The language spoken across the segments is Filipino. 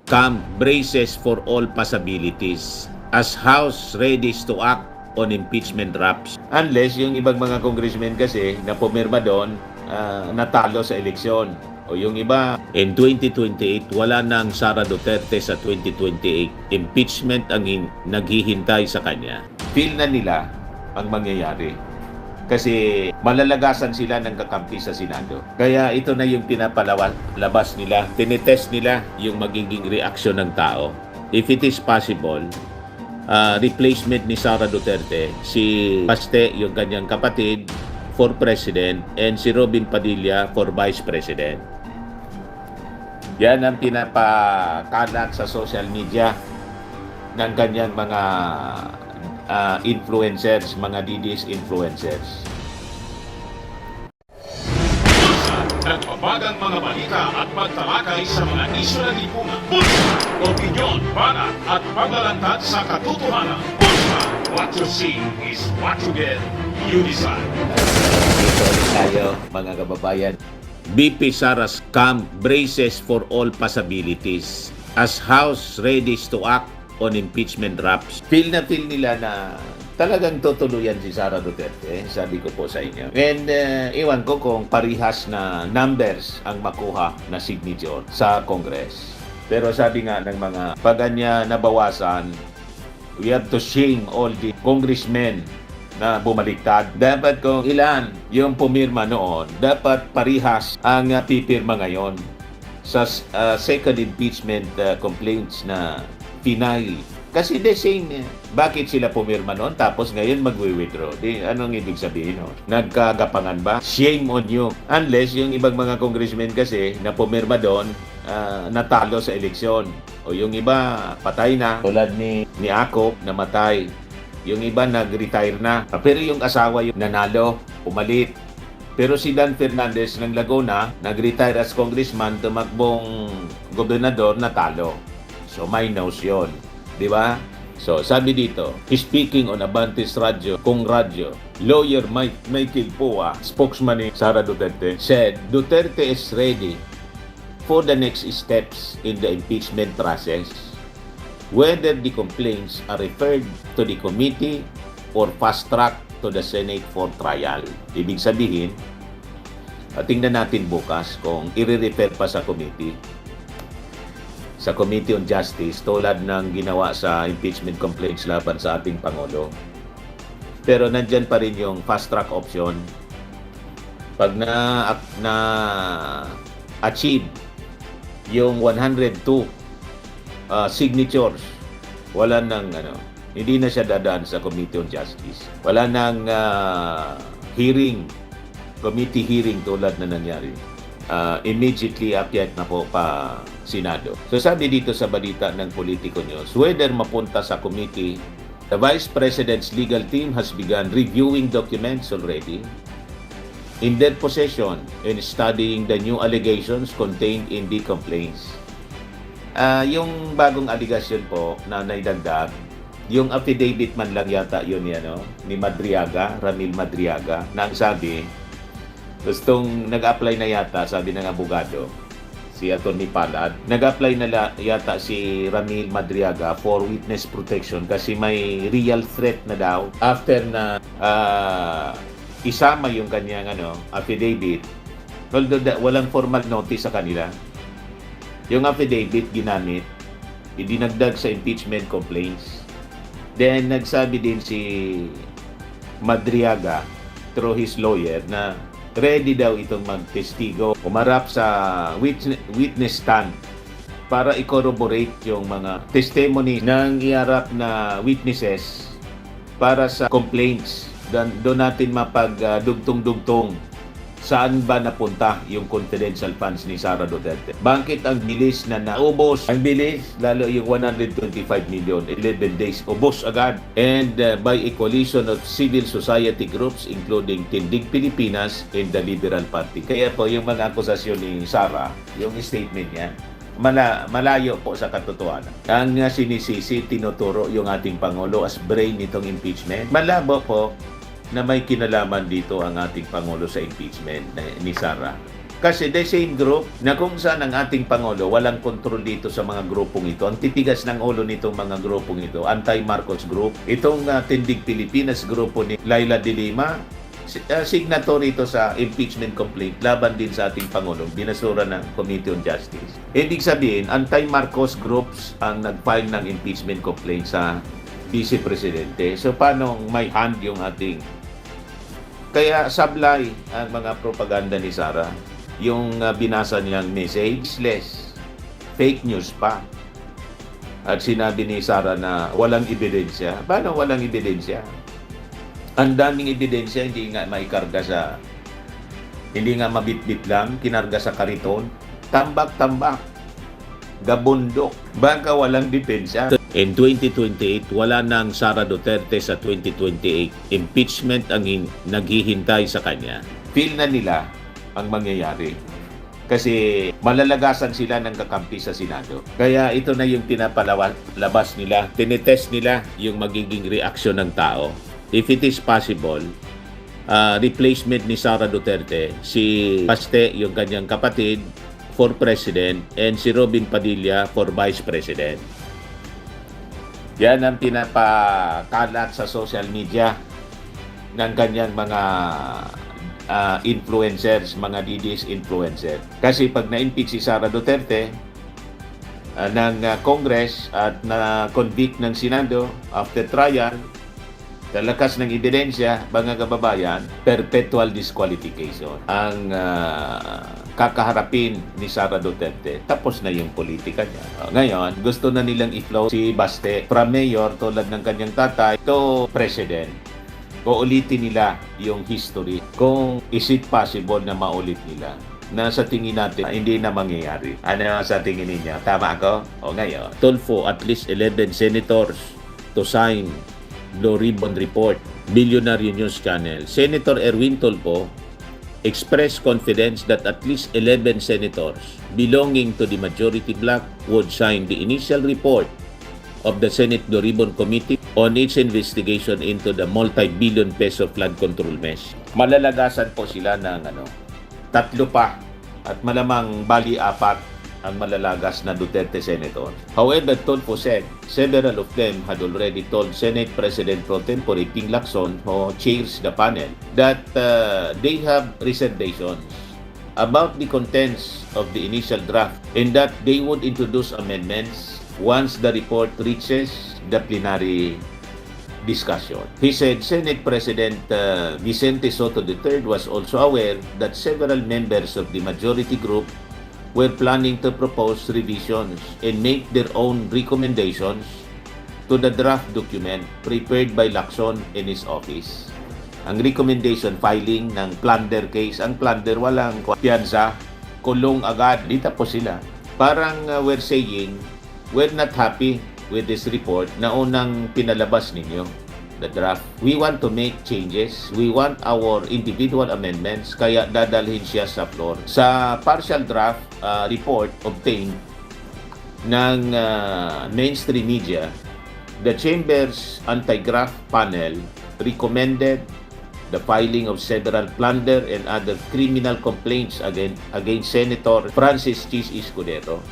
Camp braces for all possibilities as House readies to act on impeachment drafts. Unless yung ibang mga congressmen kasi na pumirma doon, natalo sa eleksyon. O yung iba, in 2028, wala nang Sara Duterte sa 2028. Impeachment ang naghihintay sa kanya. Feel na nila ang mangyayari. Kasi malalagasan sila ng kakampi sa Senado. Kaya ito na yung pinapalabas nila, tinitest nila yung magiging reaksyon ng tao. If it is possible, replacement ni Sara Duterte, si Paste, yung kanyang kapatid, for President, and si Robin Padilla for Vice President. Yan ang pinapakalat sa social media ng kanyang mga influencers, mga DDS influencers. Nagpapagang mga balita at pagtalakay sa mga isyu ng lipunan. Bulsa! Opinyon, banat at paglalantad sa katotohanan. Bulsa! What you see is what you get. You decide. Dito ulit tayo, mga kababayan. BP Sara's camp braces for all possibilities as House readies to act on impeachment drafts. Feel na feel nila na talagang tutuluyan si Sara Duterte, sabi ko po sa inyo. And iwan ko kung parihas na numbers ang makuha na signature sa Congress. Pero sabi nga ng mga paganya nabawasan, we have to shame all the congressmen na bumaliktad. Dapat kung ilan yung pumirma noon, dapat parihas ang pipirma ngayon sa second impeachment complaints na final. Kasi the same, bakit sila pumirma noon tapos ngayon magwi-withdraw? Di, anong ibig sabihin noon? Nagkagapangan ba? Shame on you. Unless yung ibang mga congressmen kasi na pumirma doon, natalo sa eleksyon. O yung iba, patay na. Tulad ni Akop, namatay. Yung iba, nag-retire na. Pero yung asawa yung nanalo, umalit. Pero si Dan Fernandez ng Laguna, nag-retire as congressman, tumakbong gobernador, natalo. So, may nose yun. Di ba? So, sabi dito, speaking on Abantes Radio, Kung Radio, lawyer Michael Poa, spokesman ni Sara Duterte, said, Duterte is ready for the next steps in the impeachment process. Whether the complaints are referred to the committee or fast-track to the Senate for trial. Ibig sabihin, tingnan natin bukas kung i-refer pa sa committee. Sa Committee on Justice tulad ng ginawa sa impeachment complaints laban sa ating Pangulo. Pero nandyan pa rin yung fast track option. Pag na-achieve yung 102 signatures, wala nang hindi na siya dadaan sa Committee on Justice. Wala nang committee hearing tulad na nangyari. Immediately akyat na po pa Senado. So sabi dito sa balita ng Politico News, whether mapunta sa committee, the Vice President's legal team has begun reviewing documents already in their possession and studying the new allegations contained in the complaints. Yung bagong allegation po na naidagdag, yung affidavit man lang yata yun ni Madriaga, Ramil Madriaga, na ang sabi, gustong nag-apply na yata, sabi ng abogado, si Atty. Palad, nag-apply na yata si Ramil Madriaga for witness protection kasi may real threat na daw after na isama yung kanyang affidavit. Although walang formal notice sa kanila. Yung affidavit ginamit, idinagdag sa impeachment complaints. Then nagsabi din si Madriaga through his lawyer na ready daw itong magtestigo, umarap sa witness stand para i-corroborate yung mga testimony ng iharap na witnesses para sa complaints. Doon natin mapagdugtong-dugtong saan ba napunta yung confidential funds ni Sara Duterte. Bakit ang bilis na naubos? Ang bilis, lalo yung 125 million, 11 days, ubos agad. And by a coalition of civil society groups including Tindig Pilipinas and the Liberal Party. Kaya po yung mga akusasyon ni Sara, yung statement niya, malayo po sa katotohanan. Ang sinisisi, tinuturo yung ating Pangulo as brain nitong impeachment. Malabo po na may kinalaman dito ang ating Pangulo sa impeachment ni Sara. Kasi the same group na kung saan ang ating Pangulo walang kontrol dito sa mga grupong ito. Ang titigas ng ulo nitong mga grupong ito, anti-Marcos group, itong Tindig Pilipinas grupo ni Laila de Lima, signatory ito sa impeachment complaint laban din sa ating Pangulo, binasura ng Committee on Justice. Ibig sabihin, anti-Marcos groups ang nag-file ng impeachment complaint sa Vice Presidente. So paano may hand yung ating... Kaya sablay ang mga propaganda ni Sara. Yung binasa niyang message, less fake news pa. At sinabi ni Sara na walang ebidensya. Paano walang ebidensya? Ang daming ebidensya, hindi nga maikarga sa... Hindi nga mabitbit lang, kinarga sa kariton. Tambak-tambak. Gabundok. Baka walang dipensya. In 2028, wala nang Sara Duterte sa 2028. Impeachment ang naghihintay sa kanya. Feel na nila ang mangyayari. Kasi malalagasan sila ng kakampi sa Senado. Kaya ito na yung pinapalabas nila. Tinetest nila yung magiging reaksyon ng tao. If it is possible, replacement ni Sara Duterte, si Paste, yung kanyang kapatid, for President, and si Robin Padilla for Vice President. Yan ang pinapakalat sa social media ng kanyang mga influencers, mga DDS influencer. Kasi pag na-impeach si Sara Duterte ng Congress at na-convict ng Senado after trial, talakas ng ebidensya, mga kababayan, perpetual disqualification ang kakaharapin ni Sara Duterte. Tapos na yung politika niya. Ngayon, gusto na nilang i-flow si Baste from mayor tulad ng kanyang tatay to president. Uulitin nila yung history kung is it possible na maulit nila na sa tingin natin hindi na mangyayari. Ano sa tingin ninyo? Tama ako? O ngayon, Tulfo at least 11 senators to sign Blue Ribbon Report, Billionaire News Channel. Senator Erwin Tulfo expressed confidence that at least 11 senators belonging to the majority bloc would sign the initial report of the Senate Blue Ribbon Committee on its investigation into the multi-billion peso flood control mess. Malalagasan po sila ng tatlo pa at malamang bali apat ang malalagas na Duterte senator. However, Tulfo said several of them had already told Senate President Pro Tempore Ping Lacson, who chairs the panel, that they have reservations about the contents of the initial draft and that they would introduce amendments once the report reaches the plenary discussion. He said Senate President Vicente Soto III was also aware that several members of the majority group were planning to propose revisions and make their own recommendations to the draft document prepared by Lacson in his office. Ang recommendation filing ng plunder case, ang plunder walang piyansa, kulong agad, di tapos sila. Parang we're saying, we're not happy with this report na unang pinalabas ninyo, the draft. We want to make changes. We want our individual amendments, kaya dadalhin siya sa floor. Sa partial draft report obtained ng mainstream media, the Chamber's anti-graft panel recommended the filing of several plunder and other criminal complaints against Senator Francis Chis Escudero,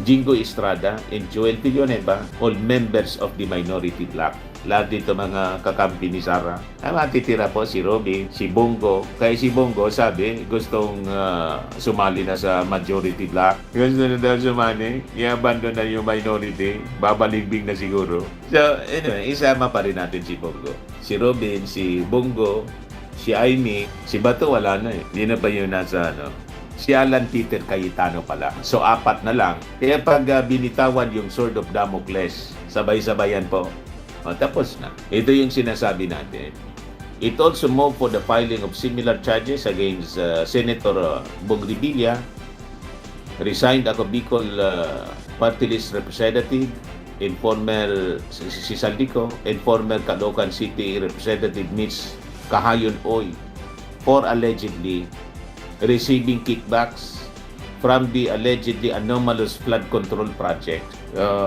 Jingo Estrada, and Joel Villanueva, all members of the minority bloc. Lahat dito mga kakampi ni Sara. Ang matitira po si Robin, si Bongo. Kaya si Bongo sabi, gustong sumali na sa majority bloc. Gusto na daw sumali, i-abandon na yung minority, babaligbing na siguro. So, anyway, isama pa rin natin si Bongo. Si Robin, si Bongo, si Aimee, si Bato wala na eh. Hindi na pa yun nasa si Alan Peter Cayetano pala. So, apat na lang. Kaya pag binitawan yung Sword of Damocles, sabay-sabayan po. Tapos na. Ito yung sinasabi natin. It also moved for the filing of similar charges against Senator Bong Revilla, resigned ako Bicol Party List Representative, and former si Saldico, and former Caloocan City Representative Mitch Kahayon Oy, for allegedly receiving kickbacks from the allegedly anomalous flood control project.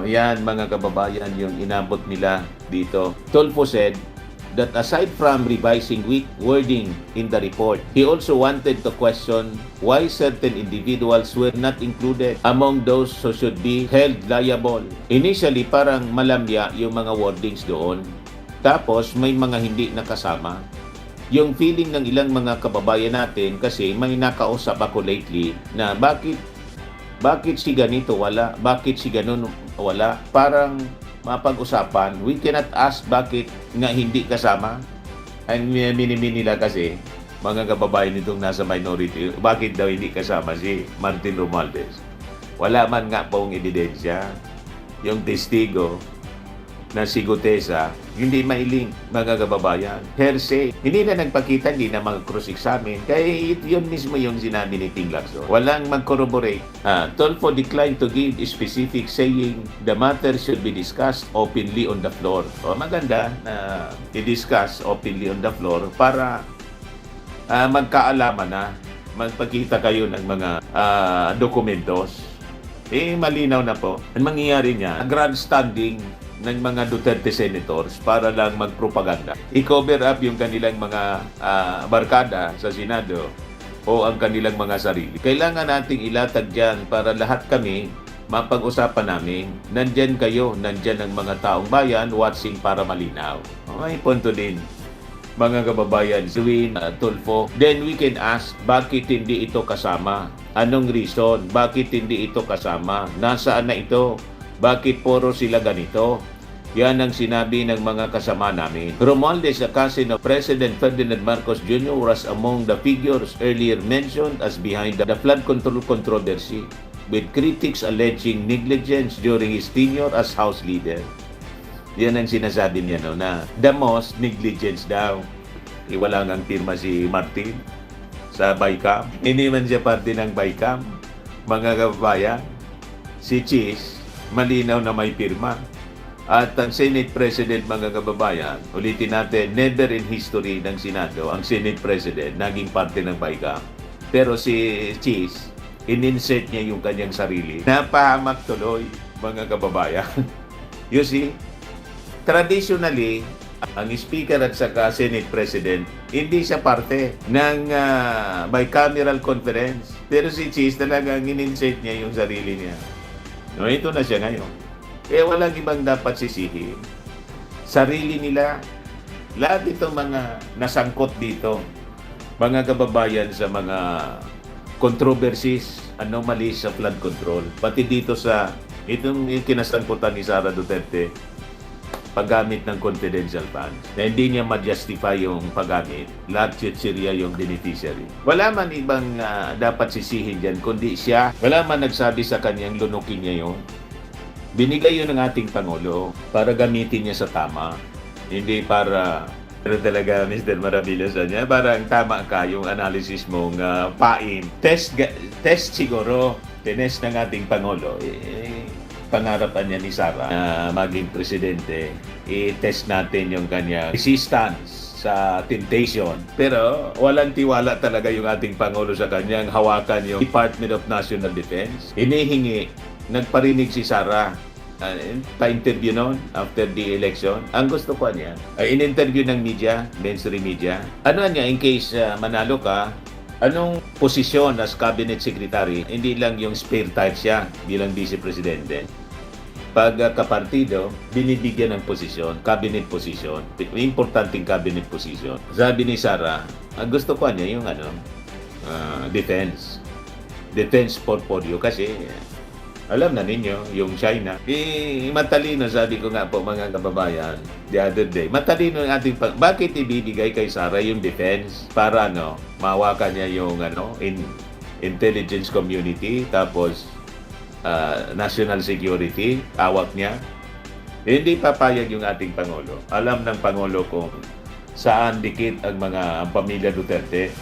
Yan mga kababayan yung inabot nila dito. Tulfo said that aside from revising weak wording in the report, he also wanted to question why certain individuals were not included among those who should be held liable. Initially, parang malamya yung mga wordings doon. Tapos, may mga hindi nakasama. Yung feeling ng ilang mga kababayan natin kasi may nakausap ako lately na bakit si ganito wala, bakit si ganun wala. Parang mapag-usapan, we cannot ask bakit nga hindi kasama. Ang minimi nila kasi, mga kababayan nitong nasa minority, bakit daw hindi kasama si Martin Romualdez? Wala man nga pong ebidensya. Yung testigo na si Gutesa, hindi mailing, mga kababayan. Hearsay. Hindi na nagpakita, hindi na mag-cross-examine. Kaya yun mismo yung sinabi ni Ting Lacson. Walang mag-corroborate. Tulfo declined to give specific saying the matter should be discussed openly on the floor. O maganda na i-discuss openly on the floor para magkaalaman na, magpakita kayo ng mga dokumentos. Malinaw na po. Ang mangyayari niya, grandstanding ng mga Duterte senators para lang magpropaganda. I-cover up yung kanilang mga barkada sa Senado o ang kanilang mga sarili. Kailangan nating ilatag dyan para lahat kami mapag-usapan namin. Nandyan kayo, nandyan ang mga taong bayan watching para malinaw. May punto din, mga kababayan, Zwin, Tulfo. Then we can ask, bakit hindi ito kasama? Anong reason? Bakit hindi ito kasama? Nasaan na ito? Bakit puro sila ganito? Yan ang sinabi ng mga kasama namin. Romualdez, a cousin of President Ferdinand Marcos Jr., was among the figures earlier mentioned as behind the flood control controversy, with critics alleging negligence during his tenure as House Leader. Yan ang sinasabi niya, no, na the most negligence daw. Wala ngang pirma si Martin sa BICAM. Hindi man siya parte ng BICAM. Mga kababayan, si Cheese, malinaw na may pirma. At ang Senate President, mga kababayan, ulitin natin, never in history ng Senado, ang Senate President naging parte ng BICAM. Pero si Cheese, in-insert niya yung kanyang sarili. Napahamak tuloy, mga kababayan. You see, traditionally, ang Speaker at saka Senate President, hindi siya parte ng bicameral conference. Pero si Cheese talagang in-insert niya yung sarili niya. No, ito na siya ngayon. Walang ibang dapat sisihin. Sarili nila, lahat itong mga nasangkot dito, mga kababayan sa mga controversies, anomalies sa flood control, pati dito sa itong kinasangkutan ni Sara Duterte, paggamit ng confidential funds, na hindi niya ma-justify yung paggamit, lahat Syria yung beneficiary. Wala man ibang dapat sisihin dyan, kundi siya. Wala man nagsabi sa kanyang lunukin niya yun. Binigay yun ng ating Pangulo para gamitin niya sa tama. Hindi para, pero talaga Mr. Maravillosa niya, parang tama ka yung analysis mong pain. Test siguro, tinest ng ating Pangulo. Pangarapan niya ni Sara na maging presidente, i-test natin yung kanya resistance sa temptation. Pero walang tiwala talaga yung ating Pangulo sa kanyang hawakan yung Department of National Defense. Hinihingi, nagparinig si Sara pa-interview noon after the election. Ang gusto ko niya, in-interview ng media, mainstream media. Ano niya, in case manalo ka, anong posisyon as cabinet secretary? Hindi lang yung spare tire siya bilang vice presidente. Pag kapartido, binibigyan ng posisyon, cabinet position, importanteng cabinet position. Sabi ni Sara, ang gusto ko niya yung defense portfolio kasi alam na ninyo, yung China, matalino, sabi ko nga po mga kababayan, the other day, matalino yung ating, bakit ibibigay kay Sara yung defense? Para mawakan niya yung intelligence community, tapos national security, awak niya. Hindi papayag yung ating Pangulo. Alam ng Pangulo kung saan dikit ang pamilya Duterte.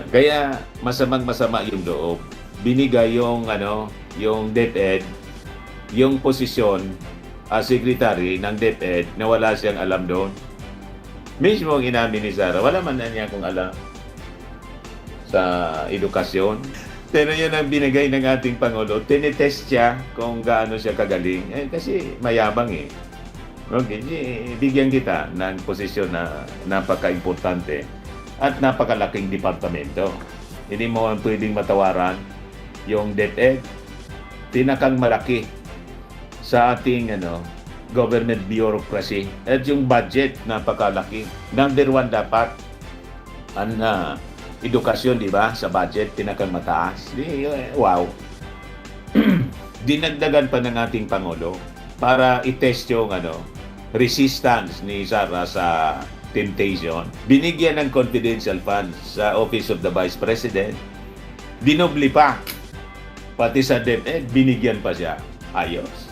Kaya masamang-masama yung loob. Binigay yung DepEd, yung posisyon as secretary ng DepEd na wala siyang alam doon. Mismo ang inamin ni Sara, wala man na niya kung alam sa edukasyon. Pero yun ang binigay ng ating Pangulo. Tinitest siya kung gaano siya kagaling. Kasi mayabang Okay, bigyan kita ng posisyon na napaka-importante at napakalaking departamento. Hindi mo pwedeng matawaran yung DepEd, pinakang malaki sa ating government bureaucracy. At yung budget, napakalaki. Number 1 dapat ang edukasyon, di ba? Sa budget, pinakang mataas. Wow. Dinagdagan pa ng ating Pangulo para itest yung resistance ni Sara sa temptation. Binigyan ng confidential funds sa Office of the Vice President. Dinobli pa. Pati sa DepEd, binigyan pa siya. Ayos.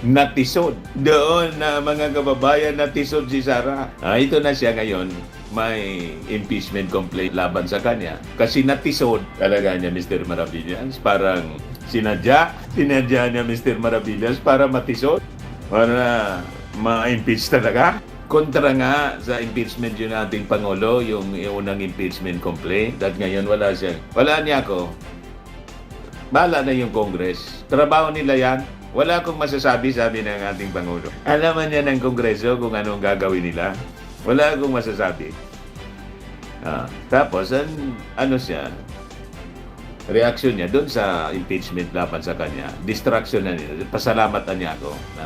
Natisod. Doon na mga kababayan, natisod si Sara. Ito na siya ngayon. May impeachment complaint laban sa kanya. Kasi natisod talaga niya Mr. Maravillas. Parang sinadya niya Mr. Maravillas para matisod. Para ma-impeach talaga. Kontra nga sa impeachment yun ating Pangulo, yung unang impeachment complaint. At ngayon wala niya ako. Bahala na yung Congress. Trabaho nila yan. Wala akong masasabi, sabi ng ating Pangulo. Alaman niya ng Kongreso kung anong gagawin nila. Wala akong masasabi. Tapos, reaction niya doon sa impeachment laban sa kanya. Distraction na niya. Pasalamat na niya ako na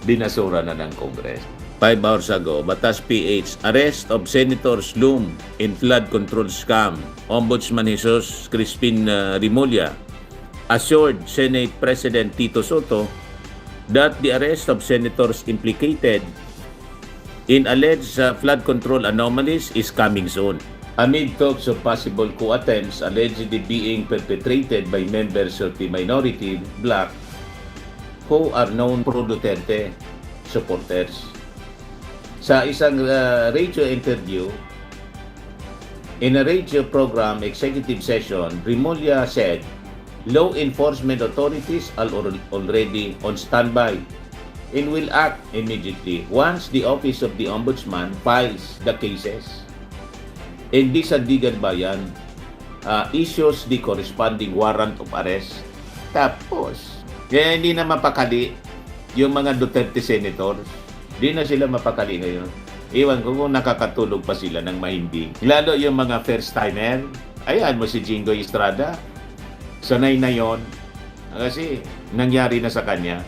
binasura na ng Congress. 5 hours ago, Batas PH, arrest of Senators Loom in flood control scam. Ombudsman Jesus Crispin Rimulya assured Senate President Tito Soto that the arrest of senators implicated in alleged flood control anomalies is coming soon. Amid talks of possible coup attempts allegedly being perpetrated by members of the minority bloc who are known pro-Duterte supporters. Sa isang radio interview, in a radio program executive session, Rimulya said, law enforcement authorities are already on standby and will act immediately once the Office of the Ombudsman files the cases. And the Sandigan Bayan issues the corresponding warrant of arrest. Tapos, kaya hindi na mapakali yung mga Duterte senators. Di na sila mapakali ngayon. Iwan ko kung nakakatulog pa sila ng mahimbing. Lalo yung mga first-timer. Ayan mo si Jingo Estrada. Sanay na yon. Kasi nangyari na sa kanya.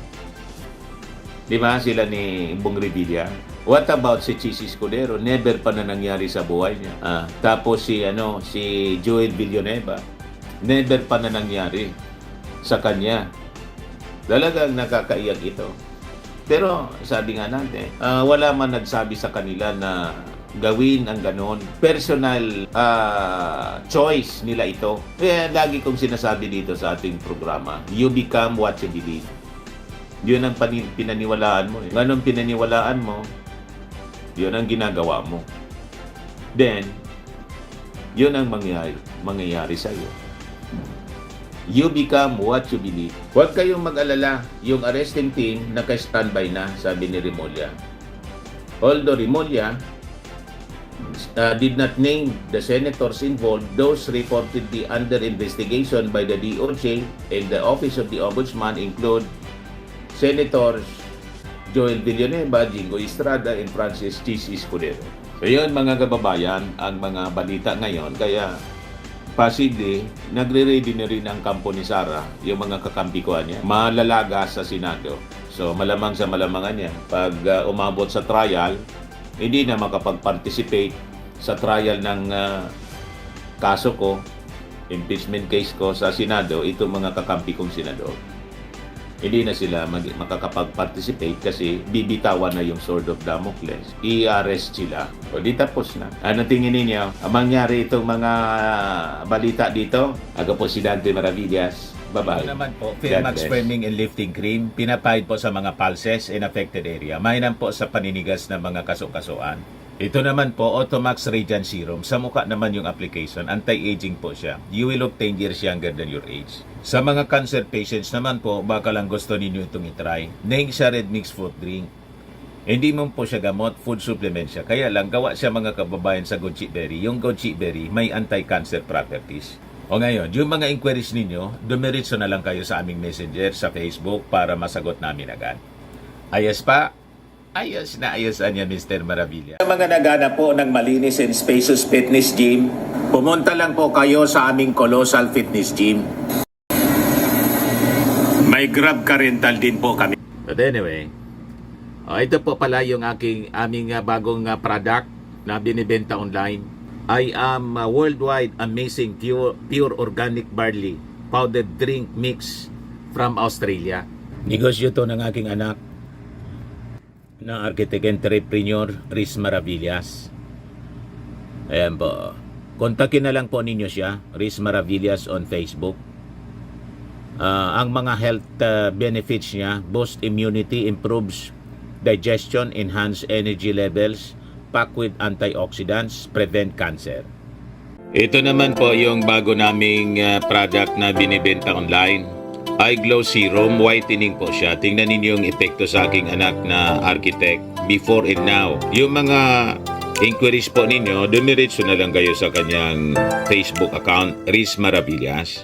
Di ba sila ni Bong Revilla? What about si Chis Escudero? Never pa na nangyari sa buhay niya. Tapos si Joel Villanueva. Never pa na nangyari sa kanya. Talagang nakakaiyak ito. Pero sabi nga natin, wala man nagsabi sa kanila na gawin ang ganon. Personal choice nila ito. Kaya lagi kong sinasabi dito sa ating programa, you become what you believe. Yun ang pinaniwalaan mo. Ganong pinaniwalaan mo, yun ang ginagawa mo. Then, yun ang mangyayari sa iyo. You become what you believe. Huwag kayong mag-alala. Yung arresting team naka-standby na, sabi ni Rimulya. Although Rimulya did not name the senators involved, those reportedly under investigation by the DOJ and the Office of the Ombudsman include Senators Joel Villanueva, Jingo Estrada, and Francis Chis Escudero. So yun mga kababayan, ang mga balita ngayon. Kaya possibly, nagre-ready na rin ang kampo ni Sara, yung mga kakampi-kuan niya, malalaga sa Senado. So, malamang sa malamangan niya, pag umabot sa trial, hindi na makapag-participate sa trial ng kaso ko, impeachment case ko sa Senado, itong mga kakampi kong senador. Hindi na sila makakapag-participate kasi bibitawan na yung Sword of Damocles. I-arrest sila. O di tapos na. Ano tingin ninyo? Ang mangyari itong mga balita dito? Ako po si Dante Maravillas. Bye-bye. Ito naman po, Firmax Firming and Lifting Cream, pinapahid po sa mga pulses in affected area. Mainam po sa paninigas ng mga kaso-kasuan. Ito naman po, Automax Radiant Serum. Sa mukha naman yung application, anti-aging po siya. You will look 10 years younger than your age. Sa mga cancer patients naman po, baka lang gusto ninyo itong itry. Neng siya Red Mix Fruit Drink. Hindi mo po siya gamot, food supplement siya. Kaya lang, gawa siya mga kababayan sa goji berry. Yung goji berry, may anti-cancer properties. O ngayon, yung mga inquiries ninyo, dumiritso na lang kayo sa aming messenger sa Facebook para masagot namin agad. Ayos pa? Ayos na ayos yan, Mr. Maravilla. Sa mga nagana po ng malinis and spacious fitness gym, pumunta lang po kayo sa aming Colossal Fitness Gym. May Grab ka rental din po kami. But anyway, ito po pala yung aming bagong product na binibenta online. I am worldwide amazing pure organic barley powdered drink mix from Australia. Negosyo to ng aking anak na architect entrepreneur Riz Maravillas. Ayan po. Kontakin na lang po ninyo siya, Riz Maravillas on Facebook. Ang mga health benefits niya, boost immunity, improves digestion, enhance energy levels, packed with antioxidants, prevent cancer. Ito naman po yung bago naming product na binibenta online. Eye Glow Serum, whitening po siya. Tingnan ninyo yung epekto sa aking anak na architect before and now. Yung mga inquiries po ninyo, dumiretso na lang kayo sa kanyang Facebook account, Riz Maravillas.